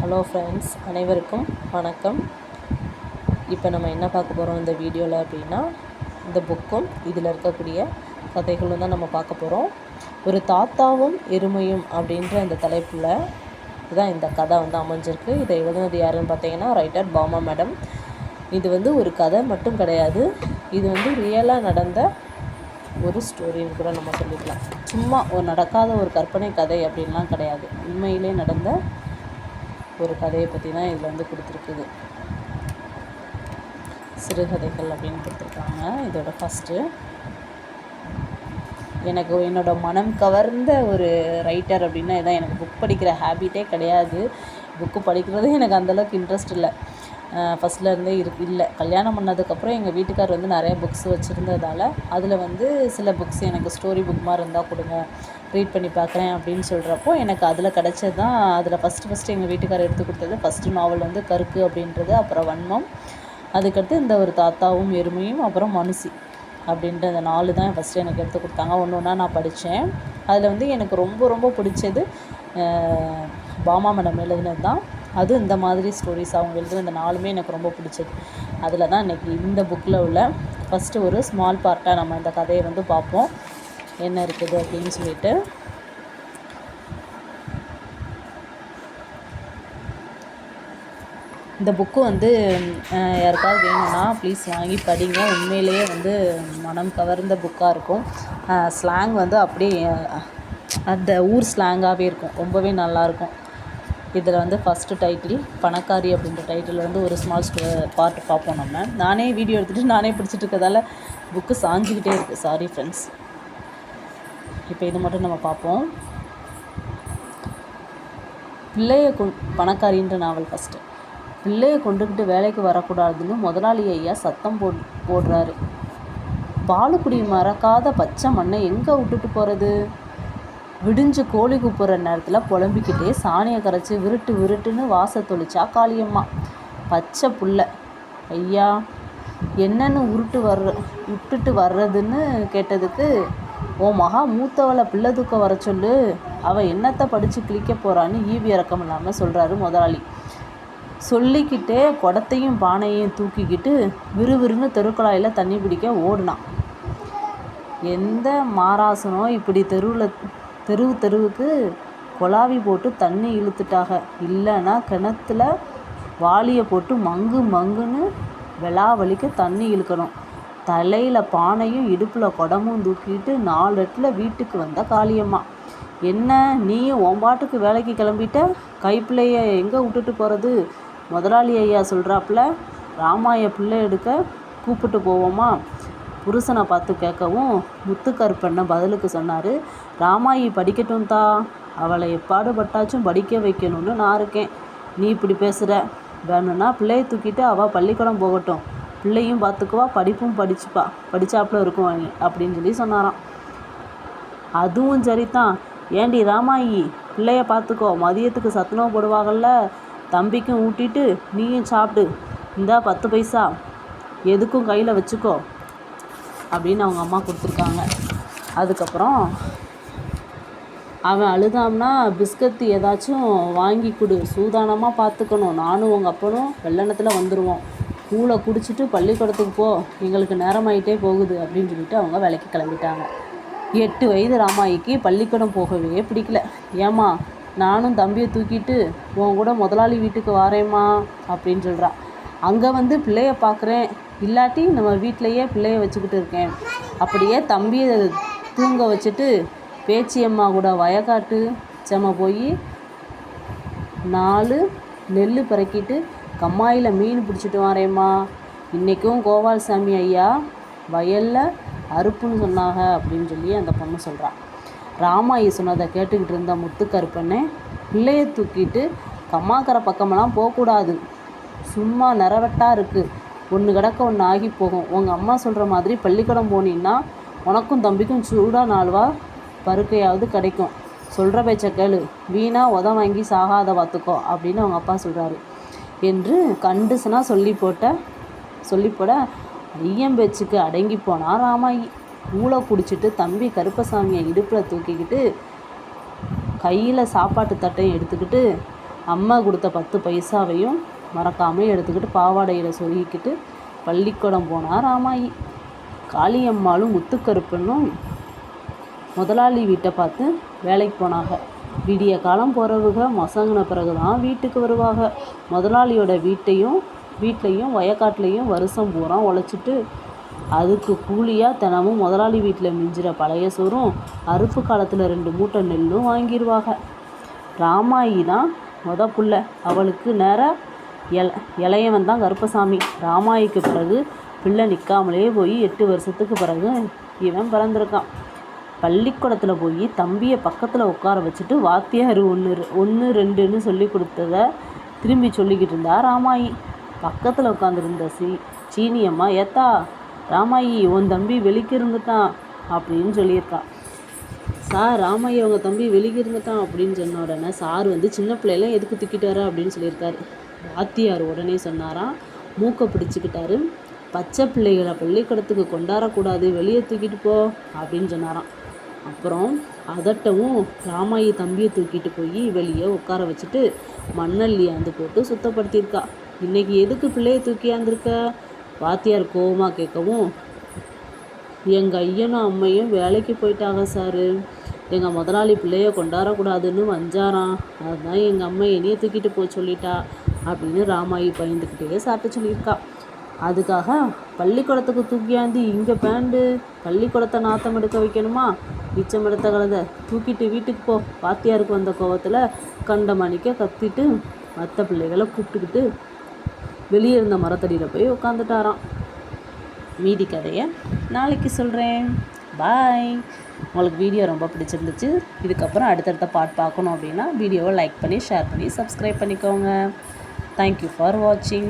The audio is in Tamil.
ஹலோ ஃப்ரெண்ட்ஸ், அனைவருக்கும் வணக்கம். இப்போ நம்ம என்ன பார்க்க போகிறோம் இந்த வீடியோவில் அப்படின்னா, இந்த புக்கும் இதில் இருக்கக்கூடிய கதைகளும் தான் நம்ம பார்க்க போகிறோம். ஒரு தாத்தாவும் எருமையும் அப்படின்ற அந்த தலைப்பில் தான் இந்த கதை வந்து அமைஞ்சிருக்கு. இதை எழுதுனது யாருன்னு பார்த்தீங்கன்னா ரைட்டர் பாமா மேடம். இது ஒரு கதை மட்டும் கிடையாது, இது ரியலாக நடந்த ஒரு ஸ்டோரின்னு கூட நம்ம சொல்லிக்கலாம். சும்மா நடக்காத ஒரு கற்பனை கதை அப்படின்லாம் கிடையாது, உண்மையிலே நடந்த ஒரு கதையை பற்றி தான் இதில் கொடுத்துருக்குது. சிறுகதைகள் அப்படின்னு கொடுத்துருக்காங்க. இதோட ஃபஸ்ட்டு, எனக்கு என்னோடய மனம் கவர்ந்த ஒரு ரைட்டர் அப்படின்னா இதான். எனக்கு புக் படிக்கிற ஹேபிட்டே கிடையாது, புக்கு படிக்கிறதே எனக்கு அந்தளவுக்கு இன்ட்ரெஸ்ட் இல்லை. ஃபஸ்ட்லேருந்தே இல்லை. கல்யாணம் பண்ணதுக்கப்புறம் எங்கள் வீட்டுக்கார் நிறைய புக்ஸ் வச்சுருந்ததால் அதில் சில புக்ஸ் எனக்கு ஸ்டோரி புக் மாதிரி இருந்தால் கொடுங்க, ரீட் பண்ணி பார்க்குறேன் அப்படின்னு சொல்கிறப்போ எனக்கு அதில் கிடச்சது தான். அதில் ஃபஸ்ட்டு எங்கள் வீட்டுக்கார் எடுத்து கொடுத்தது ஃபஸ்ட்டு நாவல் கருக்கு அப்படின்றது, அப்புறம் வன்மம், அதுக்கடுத்து இந்த ஒரு தாத்தாவும் எருமையும், அப்புறம் மனுஷி அப்படின்ற அந்த 4 தான் ஃபஸ்ட்டு எனக்கு எடுத்து கொடுத்தாங்க. ஒன்று ஒன்றா நான் படித்தேன். அதில் எனக்கு ரொம்ப ரொம்ப பிடிச்சது பாமா மேடம் எழுதுனது தான். அது இந்த மாதிரி ஸ்டோரிஸ் அவங்க எழுதுன இந்த 4மே எனக்கு ரொம்ப பிடிச்சது. அதில் தான் இன்றைக்கி இந்த புக்கில் உள்ள ஃபஸ்ட்டு ஒரு ஸ்மால் பார்ட்டாக நம்ம இந்த கதையை பார்ப்போம் என்ன இருக்குது அப்படின்னு சொல்லிட்டு. இந்த புக்கு யாருக்காவது வேணும்னா ப்ளீஸ் வாங்கி படிங்க. உண்மையிலேயே மனம் கவர்ந்த புக்காக இருக்கும். ஸ்லாங் அப்படியே அந்த ஊர் ஸ்லாங்காகவே இருக்கும், ரொம்பவே நல்லாயிருக்கும். இதில் ஃபஸ்ட்டு டைட்டில் பணக்காரி அப்படின்ற டைட்டில் ஒரு ஸ்மால் பார்ட் பார்ப்போம் நம்ம. நானே வீடியோ எடுத்துகிட்டு நானே பிடிச்சிட்டு இருக்கிறதால புக்கு சாஞ்சிக்கிட்டே இருக்குது, சாரி ஃப்ரெண்ட்ஸ். இப்போ இது மட்டும் நம்ம பார்ப்போம். பணக்காரின்ற நாவல் ஃபஸ்ட்டு. பிள்ளையை கொண்டுக்கிட்டு வேலைக்கு வரக்கூடாதுன்னு முதலாளி ஐயா சத்தம் போடுறாரு. பாலுக்குடி மறக்காத பச்சை மண்ணை எங்கே விட்டுட்டு போகிறது? விடிஞ்சு கோழி கூப்பிட்ற நேரத்தில் புலம்பிக்கிட்டே சாணியை கரைச்சி விருட்டுன்னு வாச தொளிச்சா காளியம்மா. பச்சை புள்ள ஐயா என்னன்னு விட்டுட்டு வர்றதுன்னு கேட்டதுக்கு, ஓ மகா மூத்தவளை பிள்ளை தூக்க வர சொல்லு, அவள் என்னத்தை படித்து கிழிக்க போகிறான்னு ஈவி இறக்கம் இல்லாமல் சொல்கிறாரு முதலாளி. சொல்லிக்கிட்டே குடத்தையும் பானையையும் தூக்கிக்கிட்டு விறுவிறுன்னு தெருக்குழாயில் தண்ணி பிடிக்க ஓடினான். எந்த மாராசனோ இப்படி தெருவுக்கு கொலாவி போட்டு தண்ணி இழுத்துட்டாக, இல்லைன்னா கிணத்துல வாளியை போட்டு மங்குன்னு வெளாவலிக்கு தண்ணி இழுக்கணும். தலையில் பானையும் இடுப்பில் குடமும் தூக்கிட்டு 4 இடத்துல வீட்டுக்கு வந்த காளியம்மா. என்ன நீயும் ஒம்பாட்டுக்கு வேலைக்கு கிளம்பிட்ட, கைப்பிள்ளைய எங்கே விட்டுட்டு போகிறது? முதலாளி ஐயா சொல்கிறாப்புல ராமாய பிள்ளை எடுக்க கூப்பிட்டு போவோமா? புருஷனை பார்த்து கேட்கவும் முத்துக்கருப்பண்ண பதிலுக்கு சொன்னார், ராமாயி படிக்கட்டும் தா, அவளை எப்பாடுபட்டாச்சும் படிக்க வைக்கணும்னு நான் இருக்கேன். நீ இப்படி பேசுகிற, வேணும்னா பிள்ளையை தூக்கிட்டு அவள் பள்ளிக்கூடம் போகட்டும், பிள்ளையும் பார்த்துக்குவா, படிப்பும் படித்தாப்புல இருக்கும் அப்படின்னு சொன்னாராம். அதுவும் சரிதான், ஏண்டி ராமாயி பிள்ளைய பார்த்துக்கோ, மதியத்துக்கு சத்துணவு போடுவாங்கள்ல, தம்பிக்கும் ஊட்டிட்டு நீயும் சாப்பிடு, இந்தா 10 பைசா எதுக்கும் கையில் வச்சுக்கோ அப்படின்னு அவங்க அம்மா கொடுத்துருக்காங்க. அதுக்கப்புறம் அவன் அழுதாம்னா பிஸ்கத்து ஏதாச்சும் வாங்கி கொடு, சூதானமாக பார்த்துக்கணும், நானும் உங்கள் அப்பனும் வெள்ளனத்தில் வந்துடுவோம், கூழை குடிச்சிட்டு பள்ளிக்கூடத்துக்கு போ, எங்களுக்கு நேரமாயிட்டே போகுது அப்படின்னு சொல்லிட்டு அவங்க வேலைக்கு கிளம்பிட்டாங்க. 8 வயது ராமாயிக்கு பள்ளிக்கூடம் போகவே பிடிக்கல. ஏம்மா நானும் தம்பியை தூக்கிட்டு உன் கூட முதலாளி வீட்டுக்கு வாரேம்மா அப்படின்னு சொல்கிறான். அங்கே பிள்ளைய பார்க்குறேன், இல்லாட்டி நம்ம வீட்டிலையே பிள்ளைய வச்சுக்கிட்டு இருக்கேன். அப்படியே தம்பியை தூங்க வச்சுட்டு பேச்சியம்மா கூட வயக்காட்டு செம்ம போய் 4 நெல் பறக்கிட்டு கம்மாயில் மீன் பிடிச்சிட்டு வரேம்மா. இன்றைக்கும் கோபால்சாமி ஐயா வயலில் அறுப்புன்னு சொன்னாங்க அப்படின்னு சொல்லி அந்த பொண்ணு சொல்கிறான். ராமாயி சொன்னதை கேட்டுக்கிட்டு இருந்த முத்துக்கருப்பண்ணே, பிள்ளையை தூக்கிட்டு கம்மாக்கரை பக்கமெல்லாம் போகக்கூடாது, சும்மா நிறவட்டாக இருக்குது, ஒன்று கிடக்க ஒன்று ஆகி போகும். உங்கள் அம்மா சொல்கிற மாதிரி பள்ளிக்கூடம் போனீன்னா உனக்கும் தம்பிக்கும் சூடாக 4 வா பருக்கையாவது கிடைக்கும். சொல்கிற பேச்சை கேளு, வீணாக வாங்கி சாகாத பார்த்துக்கோ அப்படின்னு அவங்க அப்பா சொல்கிறாரு என்று கண்டிஷனாக சொல்லிப்போட ஐயம்பேச்சுக்கு அடங்கி போனால் ராமாயி. ஊழ குடிச்சிட்டு தம்பி கருப்பசாமியை இடுப்பில் தூக்கிக்கிட்டு கையில் சாப்பாட்டு தட்டையும் எடுத்துக்கிட்டு அம்மா கொடுத்த 10 பைசாவையும் மறக்காமல் எடுத்துக்கிட்டு பாவாடையில் சொருகிக்கிட்டு பள்ளிக்கூடம் போனார் ராமாயி. காளியம்மாளும் முத்துக்கருப்பனும் முதலாளி வீட்டை பார்த்து வேலைக்கு போனாங்க. விடிய காலம் போகிறவங்க மசங்கின பிறகு தான் வீட்டுக்கு வருவாங்க. முதலாளியோட வீட்லேயும் வயக்காட்டிலையும் வருஷம் பூரா உழைச்சிட்டு அதுக்கு கூலியாக தினமும் முதலாளி வீட்டில் மிஞ்சிற பழைய சோறும் அறுப்பு காலத்தில் 2 மூட்டை நெல்லும் வாங்கிடுவாங்க. ராமாயி தான் புள்ள. அவளுக்கு நேராக இளையவன் தான் கருப்பசாமி. ராமாயிக்கு பிறகு பிள்ளை நிற்காமலே போய் 8 வருஷத்துக்கு பிறகு இவன் பிறந்திருக்கான். பள்ளிக்கூடத்தில் போய் தம்பியை பக்கத்தில் உட்கார வச்சுட்டு வாத்தியார் 1 2ன்னு சொல்லி கொடுத்தத திரும்பி சொல்லிக்கிட்டு இருந்தா ராமாயி. பக்கத்தில் உட்காந்துருந்த சீனியம்மா, ஏத்தா ராமாயி உன் தம்பி வெளிக்கு இருந்துட்டான் அப்படின்னு சொல்லியிருக்கா. சார், ராமாயி அவங்க தம்பி வெளிக்கு இருந்துட்டான் அப்படின்னு சொன்ன உடனே சார் சின்ன பிள்ளைலாம் எதுக்கு தூக்கிட்டு வர அப்படின்னு சொல்லியிருக்காரு. வாத்தியார் உடனே சொன்னாராம், மூக்கை பிடிச்சிக்கிட்டாரு, பச்சை பிள்ளைகளை பள்ளிக்கூடத்துக்கு கொண்டாடக்கூடாது, வெளியே தூக்கிட்டு போ அப்படின்னு சொன்னாராம். அப்புறம் அதட்டவும் ராமாயி தம்பியை தூக்கிட்டு போய் வெளியே உட்கார வச்சுட்டு மண்ணல்லியாந்து போட்டு சுத்தப்படுத்தியிருக்கா. இன்னைக்கு எதுக்கு பிள்ளையை தூக்கியாந்துருக்க? வாத்தியார் கோவமாக கேட்கவும், எங்கள் ஐயனும் அம்மையும் வேலைக்கு போயிட்டாங்க சாரு. எங்கள் முதலாளி பிள்ளைய கொண்டாடக்கூடாதுன்னு வஞ்சாராம். அதுதான் எங்கள் அம்மா என்னையை தூக்கிட்டு போய் சொல்லிட்டா அப்படின்னு ராமாயி பயந்துக்கிட்டே சாப்பிட்டு சொல்லியிருக்கா. அதுக்காக பள்ளிக்கூடத்துக்கு தூக்கியாந்து இங்கே பேண்டு பள்ளிக்கூடத்தை நாத்தம் எடுக்க வைக்கணுமா? மிச்சம் எடுத்த கலதை தூக்கிட்டு வீட்டுக்கு போ. வாத்தியாருக்கு வந்த கோவத்தில் கண்ட மணிக்க கத்திட்டு மற்ற பிள்ளைகளை கூப்பிட்டுக்கிட்டு வெளியே இருந்த மரத்தடியில் போய் உட்காந்துட்டாராம். மீதி கதையை நாளைக்கு சொல்கிறேன். பாய். உங்களுக்கு வீடியோ ரொம்ப பிடிச்சிருந்துச்சு. இதுக்கப்புறம் அடுத்தடுத்த பார்ட் பார்க்கணும் அப்படின்னா வீடியோவை லைக் பண்ணி ஷேர் பண்ணி சப்ஸ்கிரைப் பண்ணிக்கோங்க. தேங்க்யூ ஃபார் வாட்சிங்.